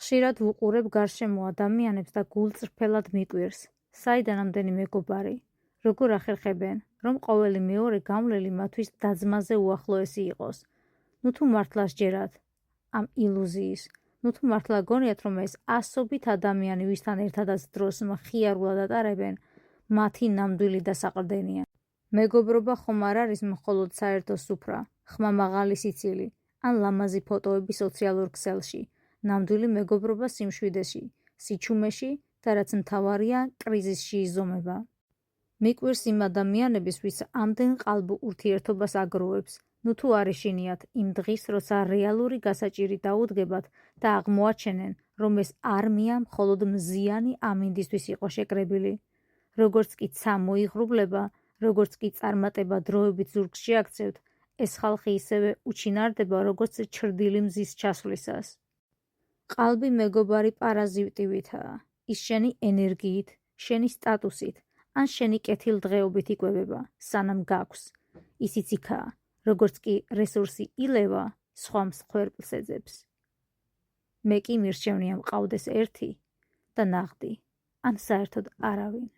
ხშირად ვუყურებ გარშემო ადამიანებს და გულწრფელად მიკვირს, საიდან ამდენი მეგობარი, როგორ ახერხებენ, რომ ყოველი მეორე გამვლელი მათთვის დაძმაზე უახლოესი იყოს. ნუ თუ მართლა სჯერათ ამ ილუზიის, ნუ თუ მართლა გონიათ, რომ ეს ასობით ადამიანი, ვისთან ერთადაც დროს მხიარულად ატარებენ, მათი ნამდვილი დასაყრდენია. მეგობრობა ხომ არ არის მხოლოდ საერთო სუფრა, ხმამაღალი სიცილი, ან ლამაზი ფოტოები სოციალურ ქსელში. ნამდვილი მეგობრობა სიმშვიდეში, სიჩუმეში და რაც მთავარია, კრიზისში იზომება. მიკვირს იმ ადამიანების, ვის ამდენ ყალბ ურთიერთობას აგროვებს, ნუ თუ არ ეშინიათ იმ დღის, როცა რეალური გასაჭირი დაუდგებათ და აღმოაჩენენ, რომ ეს არმია მხოლოდ მზიანი ამინდისთვის იყო შეკრებილი. როგორც კი ცა მოიღრუბლება, როგორც კი წარმატება დროებით ზურგს შეაქცევთ, ეს ხალხი ისევე უჩინარდება, როგორც ჩრდილი მზის ჩასვლისას. ყალბი მეგობარი პარაზიტივითაა. ის შენი ენერგიით, შენი სტატუსით, ან შენი კეთილდღეობით იკვებება, სანამ გაქვს. ისიც იქაა, როგორც კი რესურსი ილევა, სხვამს ხვერპლს ეძებს. მე კი მირჩევნია მყავდეს ერთი და ნაღდი, ან საერთოდ არავინ.